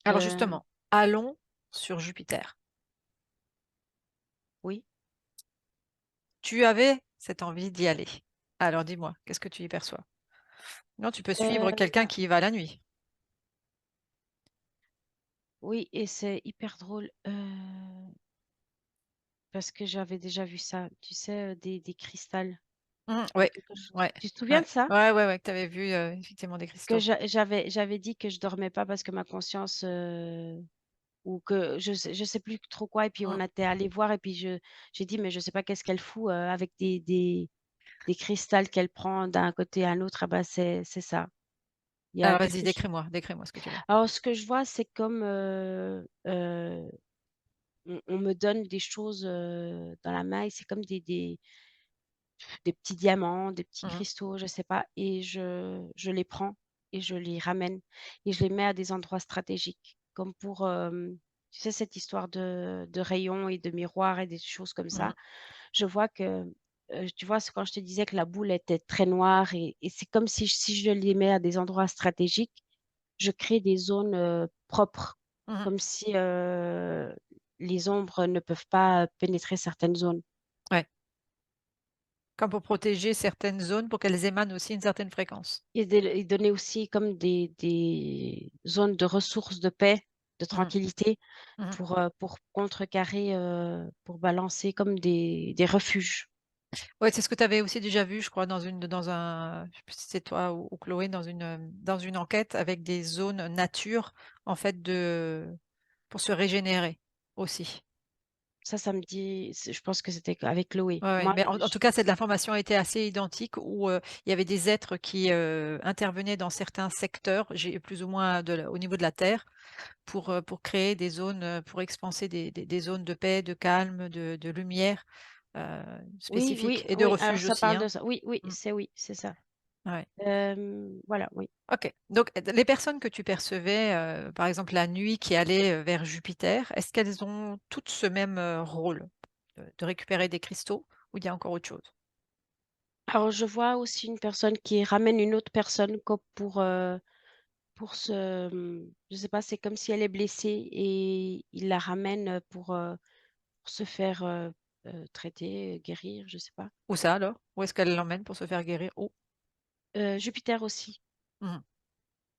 Alors Heu, justement, allons sur Jupiter. oui. Tu avais cette envie d'y aller. Alors dis-moi, qu'est-ce que tu y perçois? Non, tu peux suivre Heu, quelqu'un qui y va la nuit. oui et c'est hyper drôle, parce que j'avais déjà vu ça, tu sais, des cristals ou Ouais, quelque chose. ouais, Tu te souviens ouais. de ça? Ouais, ouais, ouais, que tu avais vu, effectivement des Que cristaux. j'avais dit que je dormais pas parce que ma conscience, ou que je sais plus trop quoi et puis Mmh. on était allé voir et puis j'ai dit: «Mais je sais pas qu'est-ce qu'elle fout, avec des cristals qu'elle prend d'un côté à un autre». Ah bah, c'est ça. Il y a Alors vas-y, quelque chose. décris-moi ce que tu vois. Alors ce que je vois, c'est comme, on me donne des choses, dans la main et c'est comme des petits diamants, des petits Mmh. cristaux, je sais pas et je les prends et je les ramène et je les mets à des endroits stratégiques comme pour, tu sais cette histoire de rayons et de miroirs et des choses comme Mmh. ça. Je vois que, tu vois, c'est quand je te disais que la boule était très noire et c'est comme si je les mets à des endroits stratégiques, je crée des zones, propres, Mmh. comme si, les ombres ne peuvent pas pénétrer certaines zones. Ouais, comme pour protéger certaines zones, pour qu'elles émanent aussi une certaine fréquence. Et donner aussi comme des zones de ressources de paix, de Mmh. tranquillité Mmh. pour contrecarrer, pour balancer comme des refuges. Ouais, c'est ce que tu avais aussi déjà vu, je crois, dans un je sais plus si c'est toi ou Chloé, dans une enquête avec des zones nature, en fait, pour se régénérer aussi. Ça me dit je pense que c'était avec Chloé. Ouais, ouais, Moi, mais en tout cas, cette l'information était assez identique où, il y avait des êtres qui, intervenaient dans certains secteurs, j'ai plus ou moins au niveau de la Terre pour créer des zones, pour expanser des zones de paix, de calme, de lumière, heu, oui, oui, spécifiques et de oui, alors refuge ça aussi, parle hein. de ça. Oui, c'est ça. Ouais. Voilà, oui. OK. Donc les personnes que tu percevais, par exemple la nuit qui allaient, vers Jupiter, est-ce qu'elles ont toutes ce même, rôle? De récupérer des cristaux ou il y a encore autre chose? Alors je vois aussi une personne qui ramène une autre personne comme pour se, je sais pas, c'est comme si elle est blessée et il la ramène, pour se faire, traiter, guérir, je sais pas. Où ça alors? Où est-ce qu'elle l'emmène pour se faire guérir? Où? Jupiter aussi. Mmh.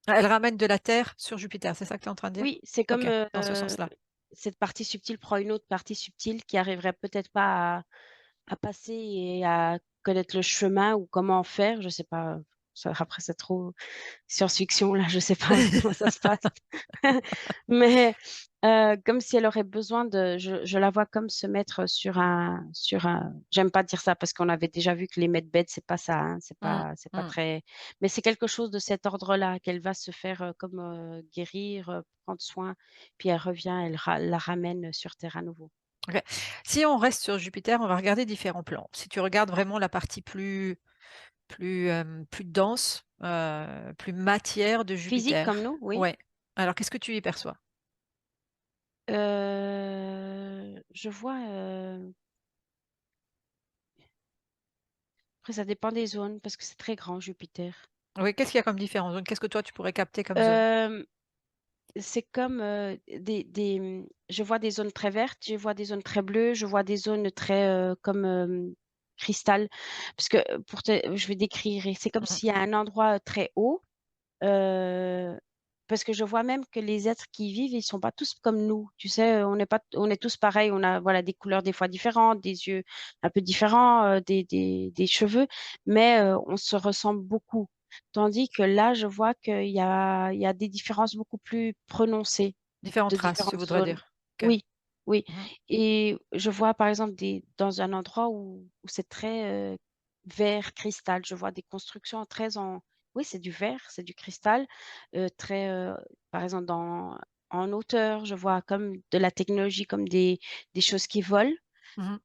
Elle ramène de la Terre sur Jupiter, c'est ça que tu es en train de dire? Oui, c'est OK, comme, dans ce sens-là. cette partie subtile prend une autre partie subtile qui arriverait peut-être pas à passer et à connaître le chemin ou comment faire, je sais pas, ça après c'est trop science-fiction là, je sais pas comment ça se passe. Mais, comme si elle aurait besoin de je la vois comme se mettre sur un j'aime pas dire ça parce qu'on avait déjà vu que les medbeds c'est pas ça, hein, Mmh. c'est pas Mmh. très mais c'est quelque chose de cet ordre-là, qu'elle va se faire, comme, guérir, prendre soin, puis elle revient, elle la ramène sur terre à nouveau. OK. Si on reste sur Jupiter, on va regarder différents plans. Si tu regardes vraiment la partie plus dense, plus matière de Physique comme Jupiter. nous, oui. Ouais. Alors qu'est-ce que tu y perçois? Je vois, après ça dépend des zones parce que c'est très grand Jupiter. Oui, qu'est-ce qu'il y a comme différence? Donc qu'est-ce que toi tu pourrais capter comme zone? Hem, c'est comme, je vois des zones très vertes, je vois des zones très bleues, je vois des zones très, comme, cristal. Parce que, je vais décrire et c'est comme Mmh. s'il y a un endroit, très haut, heu, parce que je vois même que les êtres qui y vivent, ils sont pas tous comme nous. Tu sais, on est tous pareils, on a, voilà, des couleurs des fois différentes, des yeux un peu différents, des cheveux, mais on se ressemble beaucoup. Tandis que là, je vois qu'il y a des différences beaucoup plus prononcées Différentes de races, tu différentes voudrais zones. dire? OK. Oui, oui Mmh. et je vois par exemple dans un endroit où c'est très, vert cristal. Je vois des constructions très en oui, c'est du verre, c'est du cristal, très, par exemple en hauteur, je vois comme de la technologie, comme des choses qui volent. Mmh.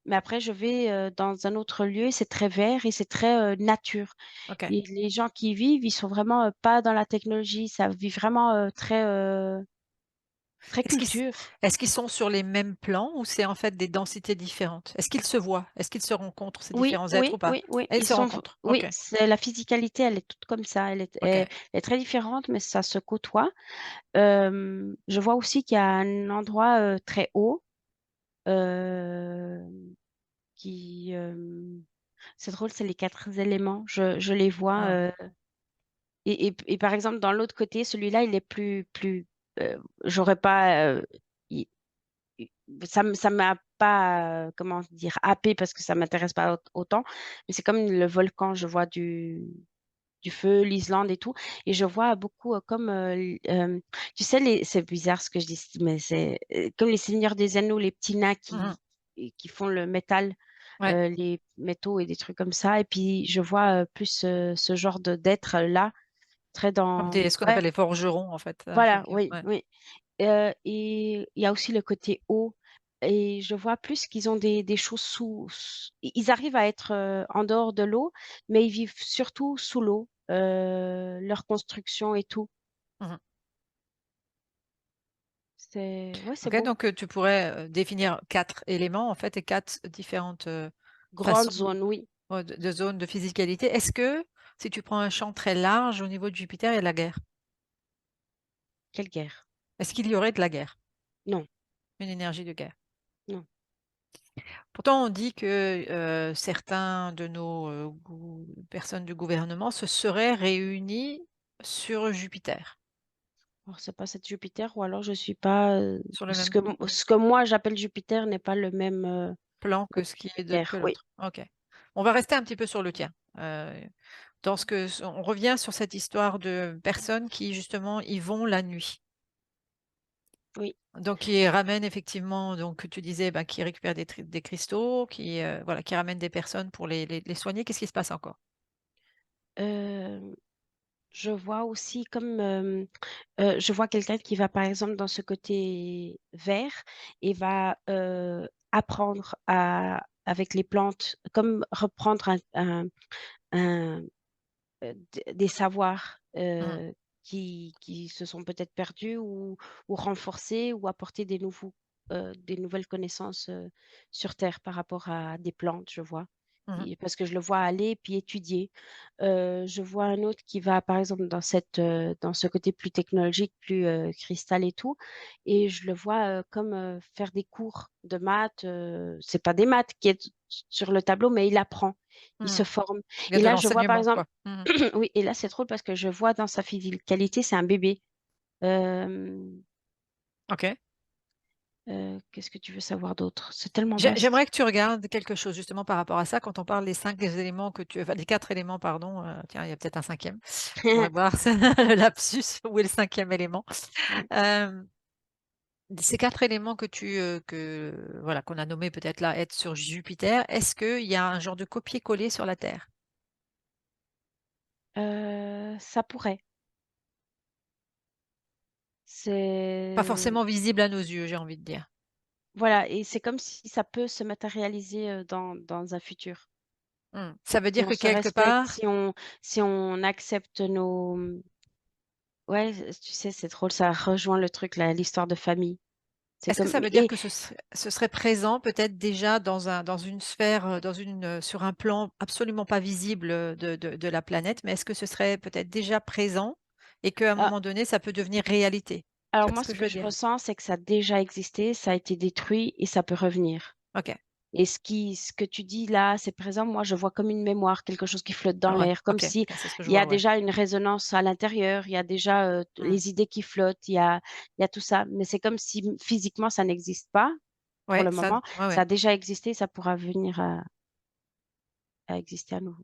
Mais après je vais, dans un autre lieu, c'est très vert et c'est très, nature OK. et les gens qui y vivent, ils sont vraiment, pas dans la technologie, ça vit vraiment, très, Très Est-ce qu'ils s culture. est-ce qu'ils sont sur les mêmes plans ou c'est en fait des densités différentes? Est-ce qu'ils se voient? Est-ce qu'ils se rencontrent ces Oui, différents êtres oui, ou pas? oui, oui, Et ils ils se sont rencontrent? oui, OK, c'est la physicalité, elle est toute comme ça, OK. elle est très différente, mais ça se côtoie. Je vois aussi qu'il y a un endroit, très haut, hem, qui, c'est drôle, c'est les 4 éléments. Je les vois, Mmh. et par exemple, dans l'autre côté, celui-là, il est j'aurais pas, i i ça m'a pas, comment dire? Happé parce que ça m'intéresse pas autant, mais c'est comme le volcan, je vois du feu, l'Islande et tout, et je vois beaucoup, comme, tu sais, les c'est bizarre ce que je dis, mais c'est, comme les Seigneurs des Anneaux, les petits nains Mmh. qui font le métal, Ouais, les métaux et des trucs comme ça, et puis je vois, plus, ce genre d'être là, très comme dans des ce qu'on ouais, appelle les forgerons en fait, ceux voilà, qui oui, ouais. oui, et il y a aussi le côté eau, et je vois plus qu'ils ont des choses ils arrivent à être, en dehors de l'eau, mais ils vivent surtout sous l'eau, leur construction et tout. Mmh. C'est OK, beau. donc tu pourrais, définir 4 éléments en fait et 4 différentes, Grande façons zone, oui. de zones de physicalité. Est-ce que si tu prends un champ très large au niveau de Jupiter, il y a de la guerre? Quelle guerre? Est-ce qu'il y aurait de la guerre? Non, Une énergie de guerre? non. Pourtant, on dit que, certains de nos, personnes du gouvernement se seraient réunis sur Jupiter, Alors c'est pas cette Jupiter, ou alors je suis pas, sur le même ce que moi j'appelle Jupiter n'est pas le même, plan que que ce qui est de que Jupiter, oui, l'autre. OK. On va rester un petit peu sur le tien. Dans ce que on revient sur cette histoire de personnes qui justement y vont la nuit. oui. Donc qui ramènent effectivement donc tu disais, bah, qui récupèrent des cristaux, qui, voilà, qui ramènent des personnes pour les soigner. Qu'est-ce qui se passe encore? Hem, je vois aussi comme, je vois quelqu'un qui va, par exemple, dans ce côté vert, et va, apprendre à avec les plantes, comme reprendre un des savoirs, Mmh. qui se sont peut-être perdus, ou renforcés, ou apporter des nouvelles connaissances, sur terre par rapport à des plantes, je vois. Mmh. Et parce que je le vois aller puis étudier. Je vois un autre qui va, par exemple, dans ce côté plus technologique, plus, cristal et tout, et je le vois, comme, faire des cours de maths, c'est pas des maths qui est sur le tableau, mais il apprend, il Mmh. se forme. Il y a Et de là, je vois, par l'enseignement exemple, quoi. Mmh. oui, et là, c'est drôle parce que je vois dans sa physicalité, c'est un bébé. Hem, OK. qu'est-ce que tu veux savoir d'autre? C'est tellement vaste. J'aimerais que tu regardes quelque chose justement par rapport à ça, quand on parle des 5 éléments que tu enfin les 4 éléments pardon, tiens, il y a peut-être un cinquième. Faudrait voir le lapsus, où est le cinquième élément? Ouais. Hem, ces 4 éléments voilà, qu'on a nommés peut-être là, être sur Jupiter, est-ce qu'il y a un genre de copier-coller sur la Terre? Ça pourrait. Pas C'est forcément visible à nos yeux, j'ai envie de dire. Voilà, et c'est comme si ça peut se matérialiser, dans un futur. Mmh. Ça veut Si dire on que se quelque respecte, part si on accepte ouais, tu sais, c'est drôle, ça rejoint le truc là, l'histoire de famille. C'est est-ce que comme ça veut dire et que ce serait présent peut-être déjà dans une sphère, sur un plan absolument pas visible, de la planète, mais est-ce que ce serait peut-être déjà présent et qu'à un ah, moment donné, ça peut devenir réalité? Tu alors vois moi, ce que ce je que veux je dire? ressens, c'est que ça a déjà existé, ça a été détruit et ça peut revenir. OK. Et ce que tu dis là, c'est présent, moi je vois comme une mémoire, quelque chose qui flotte dans Ouais, l'air, comme OK, si OK, c'est ce que je il y a vois, ouais. déjà une résonance à l'intérieur, il y a déjà, Mmh. les idées qui flottent, il y a tout ça. Mais c'est comme si physiquement ça n'existe pas pour Ouais, le ça moment. ouais, Ça ouais. a déjà existé, ça pourra venir à exister à nouveau.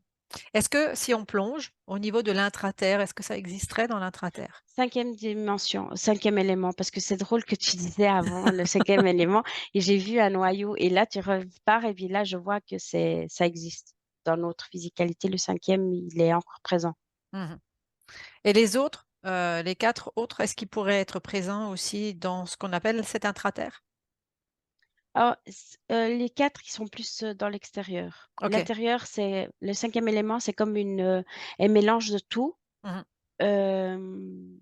Est-ce que si on plonge au niveau de l'intraterre, est-ce que ça existerait dans l'intraterre? 5e dimension, 5e élément, parce que c'est drôle que tu disais avant le 5e élément, et j'ai vu un noyau, et là tu repars, et puis là je vois que ça existe. Dans notre physicalité, le 5e, il est encore présent. Mmh. Et les autres, les 4 autres, est-ce qu'ils pourraient être présents aussi dans ce qu'on appelle cet intraterre? Alors, les 4 ils sont plus, dans l'extérieur. OK. L'intérieur, c'est le 5e élément, c'est comme un mélange de tout. Mmh. Hem,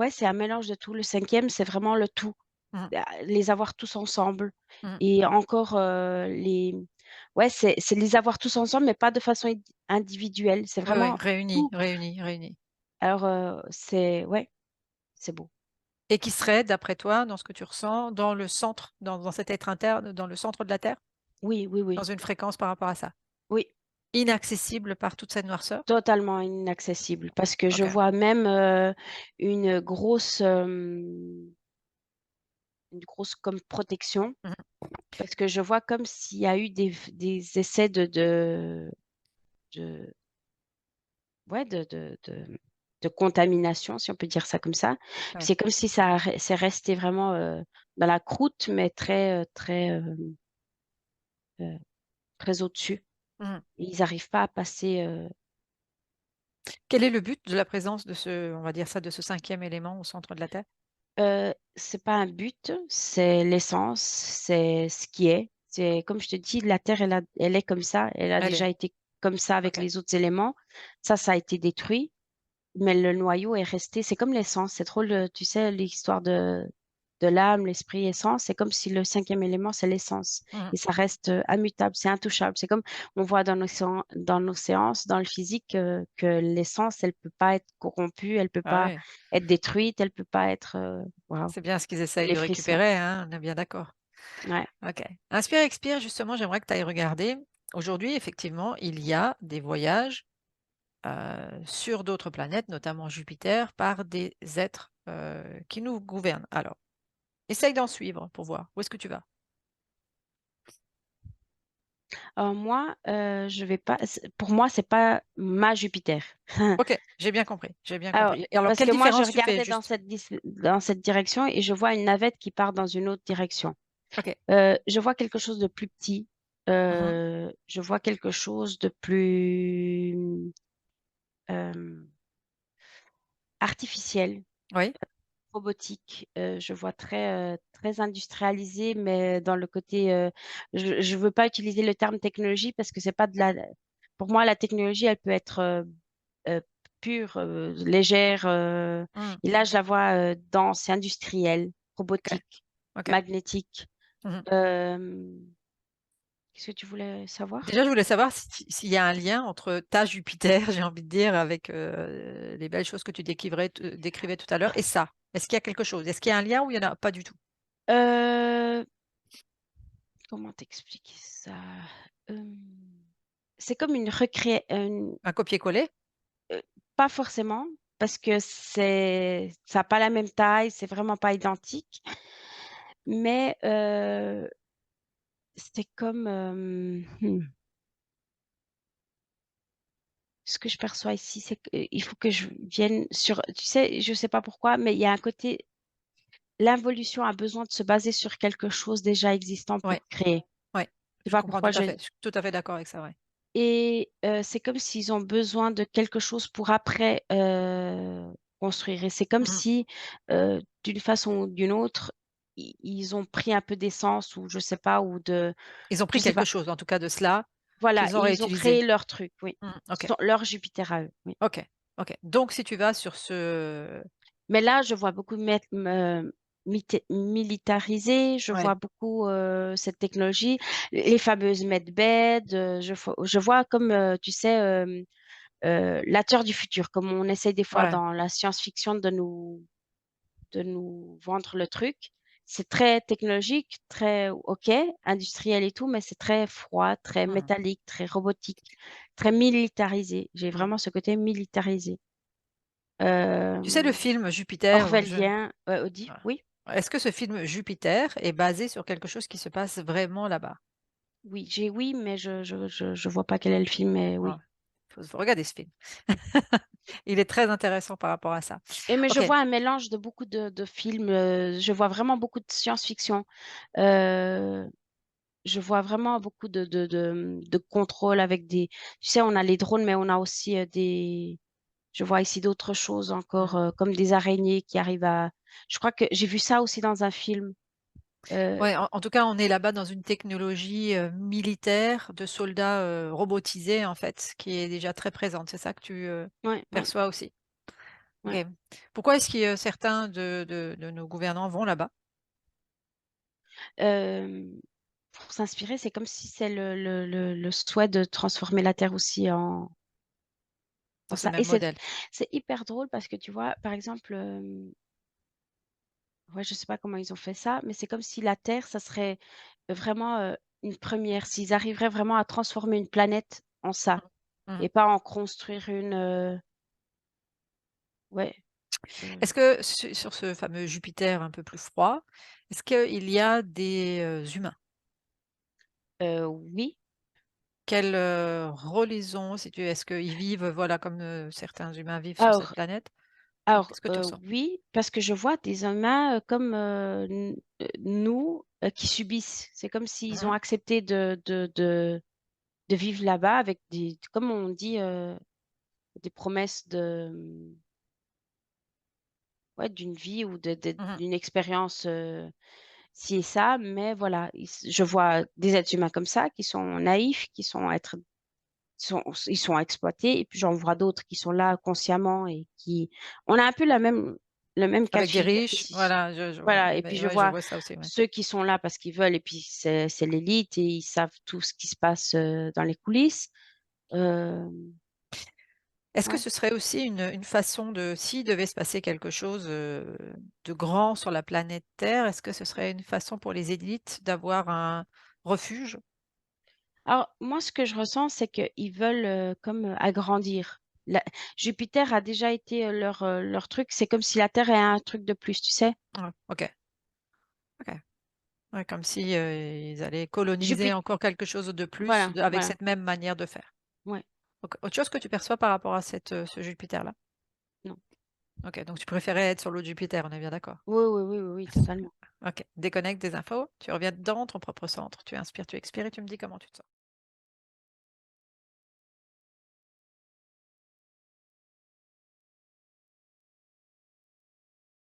ouais, c'est un mélange de tout. Le cinquième, c'est vraiment le tout. Mmh. Les avoir tous ensemble Mmh. et encore, les ouais, c'est les avoir tous ensemble, mais pas de façon individuelle. C'est Ouais, ouais, vraiment réunis, tout. réunis, réunis. Alors, c'est ouais, c'est beau. Et qui serait, d'après toi, dans ce que tu ressens, dans le centre, dans cet être interne, dans le centre de la Terre? Oui, oui, Dans oui. une fréquence par rapport à ça? Oui, Inaccessible par toute cette noirceur? totalement inaccessible parce que je OK. vois même, une grosse, une grosse comme protection Mmh. parce que je vois comme s'il y a eu des essais de ouais, de contamination, si on peut dire ça comme ça. Puis Ouais. c'est comme si c'est resté vraiment, dans la croûte, mais très, très, heu, très au-dessus. Mmh. Ils n'arrivent pas à passer, Quel est le but de la présence de ce, on va dire ça, de ce cinquième élément au centre de la Terre? c'est pas un but, c'est l'essence, c'est ce qui est. C'est comme je te dis, la terre, elle est comme ça, elle a Elle est déjà été comme ça avec OK. les autres éléments. Ça a été détruit, mais le noyau est resté. C'est comme l'essence, c'est trop tu sais, l'histoire de l'âme, l'esprit, essence, c'est comme si le cinquième élément, c'est l'essence Mmh. et ça reste, immutable, c'est intouchable. C'est comme on voit dans nos séances, dans le physique, que l'essence, elle peut pas être corrompue, elle peut Ah pas oui, être détruite, elle peut pas être, waouh, c'est bien ce qu'ils essayent les de frissons. récupérer, hein, on est bien d'accord. Ouais. OK. Inspire, expire, justement, j'aimerais que tu ailles regarder. Aujourd'hui, effectivement, il y a des voyages, sur d'autres planètes, notamment Jupiter, par des êtres, qui nous gouvernent. Alors, essaye d'en suivre pour voir. Où est-ce que tu vas? Moi, je vais pas pour moi, c'est pas ma Jupiter. OK, j'ai bien compris, j'ai bien Alors compris. Et alors parce quelle que moi, je différence tu fais regardais juste? dans cette direction et je vois une navette qui part dans une autre direction. OK. Je vois quelque chose de plus petit, Mmh. je vois quelque chose de plus, hem, artificiel, Oui, robotique. Je vois très, très industrialisé, mais dans le côté, je veux pas utiliser le terme technologie parce que c'est pas de la pour moi, la technologie, elle peut être, heu, pure, légère, mmh, et là, je la vois, dense, industrielle, OK, robotique, OK. magnétique. Mmh. Hem, Qu'est-ce que tu voulais savoir? Déjà, je voulais savoir s'il y a un lien entre ta Jupiter, j'ai envie de dire, avec, les belles choses que tu décrivais tout à l'heure et ça. Est-ce qu'il y a quelque chose? Est-ce qu'il y a un lien ou il y en a pas du tout? Heu, Comment t'expliquer ça? Hem, c'est comme une Un copier-coller? pas forcément, parce que ça a pas la même taille, c'est vraiment pas identique, mais c'est comme, ce que je perçois ici, c'est qu'il faut que je vienne sur tu sais, je sais pas pourquoi, mais il y a un côté l'involution a besoin de se baser sur quelque chose déjà existant Ouais, pour créer. ouais, Je sais je pas comprends pourquoi tout à je fait. Je suis tout à fait d'accord avec ça, ouais. et c'est comme s'ils ont besoin de quelque chose pour après, construire et c'est comme Mmh. si, d'une façon ou d'une autre, ils ont pris un peu d'essence ou je sais pas ou de Ils ont je pris sais quelque pas. chose, en tout cas de cela, Voilà, qu'ils ont et ils ont créé réutilisé. leur truc, oui. Mmh, OK, Leur Jupiter à eux, oui. OK, OK. Donc si tu vas sur ce Mais là, je vois beaucoup militarisé, je vois ouais, beaucoup, cette technologie, les fameuses medbeds, je vois comme, tu sais, la Terre du futur, comme on essaie des fois ouais, dans la science-fiction de nous vendre le truc. C'est très technologique, très OK, industriel et tout, mais c'est très froid, très mmh, métallique, très robotique, très militarisé. J'ai mmh. vraiment ce côté militarisé. Tu sais le Hem, film Jupiter, Orwellien, Audi, voilà. oui? Est-ce que ce film Jupiter est basé sur quelque chose qui se passe vraiment là-bas? Oui, oui, mais je vois pas quel est le film, mais Ouais, oui. faut regarder ce film. Il est très intéressant par rapport à ça. Mais je OK. vois un mélange de beaucoup de films, je vois vraiment beaucoup de science-fiction. Heu, je vois vraiment beaucoup de contrôle avec des tu sais, on a les drones, mais on a aussi, des je vois ici d'autres choses encore, Mmh. comme des araignées qui arrivent à je crois que j'ai vu ça aussi dans un film. Heu, Ouais, en tout cas, on est là-bas dans une technologie, militaire de soldats, robotisés, en fait, qui est déjà très présente. C'est ça que tu, ouais, ouais. perçois aussi? ouais. OK. Pourquoi est-ce que certains de nos gouvernants vont là-bas? Hem, pour s'inspirer, c'est comme si c'est le souhait de transformer la terre aussi en Dans ce ça même et modèle? c'est hyper drôle parce que tu vois, par exemple, ouais, je sais pas comment ils ont fait ça, mais c'est comme si la terre, ça serait vraiment, une première. S'ils arriveraient vraiment à transformer une planète en ça Mmh mh. et pas en construire une, ouais, Est-ce que sur ce fameux Jupiter un peu plus froid, est-ce qu'il y a des, humains? oui. Quel, rôle ils ont? Si tu est-ce qu'ils vivent, voilà, comme, certains humains vivent sur cette Alors planète? alors, Qu'est-ce que tu ressens? oui, parce que je vois des humains, comme, nous, qui subissent. C'est comme s'ils ont Mmh. accepté de vivre là-bas avec des comme on dit, des promesses de, ouais, d'une vie ou Mmh. d'une expérience, ci et ça, mais voilà, je vois des êtres humains comme ça, qui sont naïfs, ils sont exploités et puis j'en vois d'autres qui sont là consciemment et qui on a un peu le même cas de Avec des figure riches, ici. voilà, je vois, Voilà et puis mais je ouais, je vois vois ça aussi, ouais. ceux qui sont là parce qu'ils veulent et puis c'est l'élite et ils savent tout ce qui se passe, dans les coulisses. Hem, Est-ce que ouais. ce serait aussi une façon de s'il devait se passer quelque chose, de grand sur la planète Terre, est-ce que ce serait une façon pour les élites d'avoir un refuge? Alors moi, ce que je ressens, c'est qu'ils veulent, comme, agrandir. La Jupiter a déjà été, leur truc. C'est comme si la Terre est un truc de plus, tu sais? Ouais, OK, OK. Ouais, comme si, ils allaient coloniser Jupit encore quelque chose de plus voilà, avec voilà. cette même manière de faire. Ouais, OK. Autre chose que tu perçois par rapport à ce Jupiter-là? non. OK, donc tu préférais être sur l'autre Jupiter, on est bien d'accord? Oui, oui, oui, oui, oui, totalement. OK. Déconnecte des infos, tu reviens dans ton propre centre, tu inspires, tu expires et tu me dis comment tu te sens.